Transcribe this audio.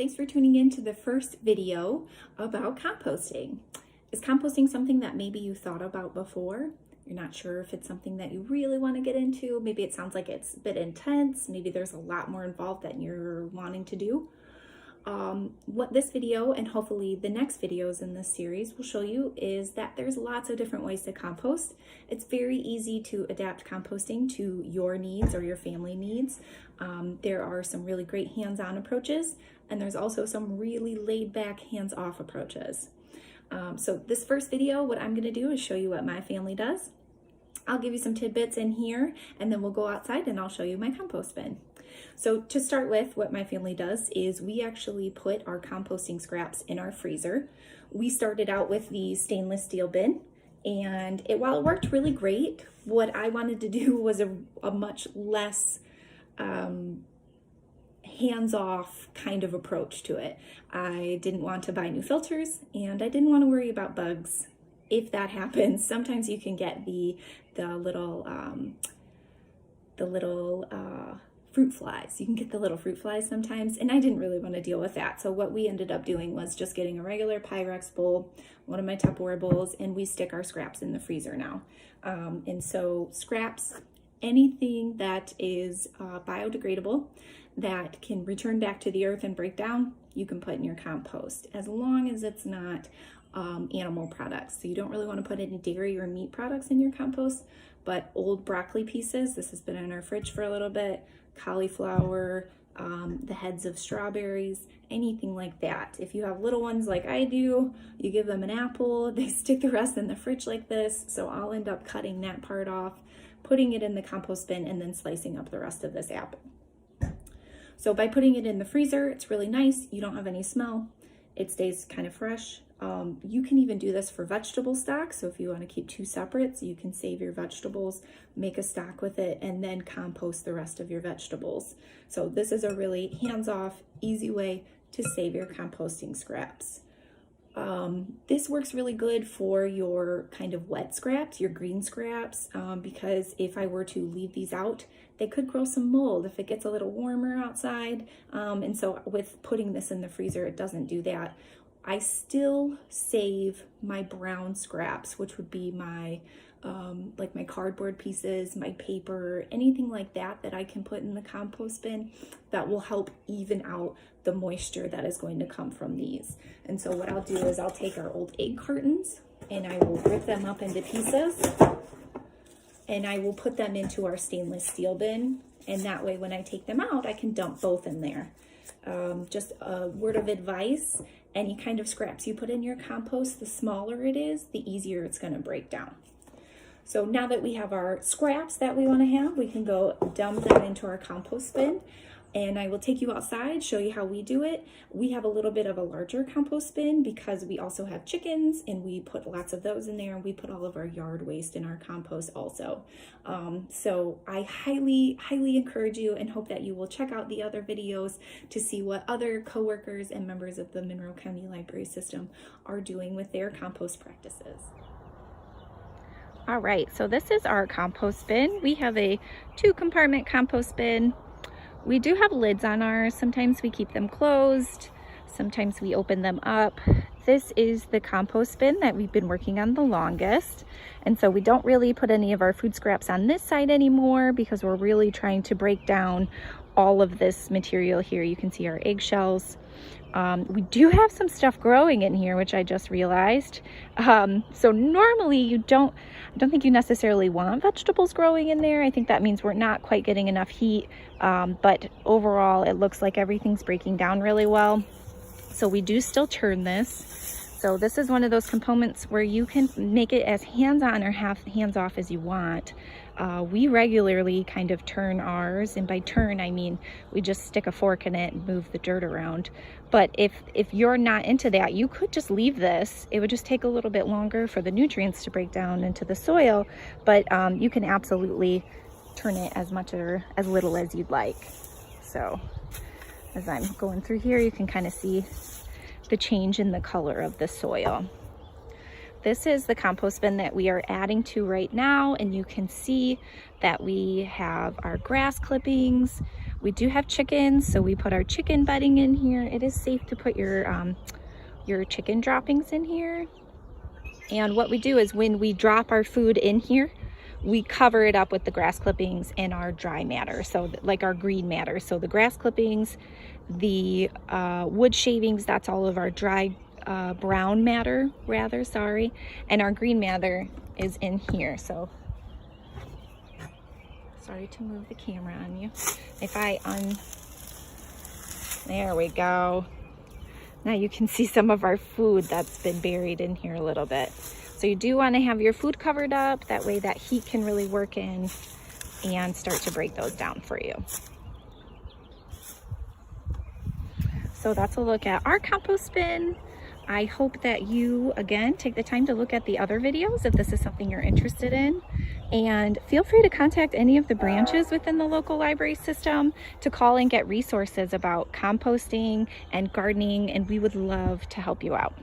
Thanks for tuning in to the first video about composting. Is composting something that maybe you thought about before? You're not sure if it's something that you really want to get into. Maybe it sounds like it's a bit intense. Maybe there's a lot more involved than you're wanting to do. What this video and hopefully the next videos in this series will show you is that there's lots of different ways to compost. It's very easy to adapt composting to your needs or your family needs. There are some really great hands-on approaches, and there's also some really laid-back hands-off approaches. So this first video, what I'm going to do is show you what my family does. I'll give you some tidbits in here, and then we'll go outside and I'll show you my compost bin. So to start with, what my family does is we actually put our composting scraps in our freezer. We started out with the stainless steel bin, and while it worked really great, what I wanted to do was a much less hands-off kind of approach to it. I didn't want to buy new filters, and I didn't want to worry about bugs. If that happens, sometimes you can get the little fruit flies. You can get the little fruit flies sometimes, and I didn't really want to deal with that. So what we ended up doing was just getting a regular Pyrex bowl, one of my Tupperware bowls, and we stick our scraps in the freezer now. And so scraps, anything that is biodegradable, that can return back to the earth and break down, you can put in your compost, as long as it's not animal products. So you don't really want to put any dairy or meat products in your compost, but old broccoli pieces, this has been in our fridge for a little bit, cauliflower, the heads of strawberries, anything like that. If you have little ones like I do, you give them an apple, they stick the rest in the fridge like this. So I'll end up cutting that part off, putting it in the compost bin, and then slicing up the rest of this apple. So by putting it in the freezer, it's really nice. You don't have any smell. It stays kind of fresh. You can even do this for vegetable stock. So if you want to keep two separate, so you can save your vegetables, make a stock with it, and then compost the rest of your vegetables. So this is a really hands-off, easy way to save your composting scraps. This works really good for your kind of wet scraps, your green scraps, because if I were to leave these out, they could grow some mold if it gets a little warmer outside. And so with putting this in the freezer, it doesn't do that. I still save my brown scraps, which would be my like my cardboard pieces, my paper, anything like that that I can put in the compost bin that will help even out the moisture that is going to come from these. And so what I'll do is I'll take our old egg cartons and I will rip them up into pieces, and I will put them into our stainless steel bin. And that way when I take them out, I can dump both in there. Just a word of advice, any kind of scraps you put in your compost, the smaller it is, the easier it's going to break down. So now that we have our scraps that we want to have, we can go dump them into our compost bin. And I will take you outside, show you how we do it. We have a little bit of a larger compost bin because we also have chickens, and we put lots of those in there, and we put all of our yard waste in our compost also. So I highly encourage you and hope that you will check out the other videos to see what other coworkers and members of the Monroe County Library System are doing with their compost practices. All right, so this is our compost bin. We have a 2-compartment compost bin. We do have lids on ours. Sometimes we keep them closed. Sometimes we open them up. This is the compost bin that we've been working on the longest. And so we don't really put any of our food scraps on this side anymore because we're really trying to break down all of this material here. You can see our eggshells. We do have some stuff growing in here, which I just realized. So normally I don't think you necessarily want vegetables growing in there. I think that means we're not quite getting enough heat. But overall, it looks like everything's breaking down really well. So we do still turn this. So this is one of those components where you can make it as hands-on or hands-off as you want. We regularly kind of turn ours, and by turn I mean we just stick a fork in it and move the dirt around. But if you're not into that, you could just leave this. It would just take a little bit longer for the nutrients to break down into the soil, but you can absolutely turn it as much or as little as you'd like. So as I'm going through here, you can kind of see the change in the color of the soil. This is the compost bin that we are adding to right now, and you can see that we have our grass clippings. We do have chickens, so we put our chicken bedding in here. It is safe to put your chicken droppings in here. And what we do is when we drop our food in here, we cover it up with the grass clippings and our dry matter, so like our green matter. So the grass clippings, the wood shavings, that's all of our dry brown matter, rather, sorry, and our green matter is in here. So sorry to move the camera on you. If I there we go. Now you can see some of our food that's been buried in here a little bit. So you do want to have your food covered up, that way that heat can really work in and start to break those down for you. So that's a look at our compost bin. I hope that you, again, take the time to look at the other videos if this is something you're interested in. And feel free to contact any of the branches within the local library system to call and get resources about composting and gardening, and we would love to help you out.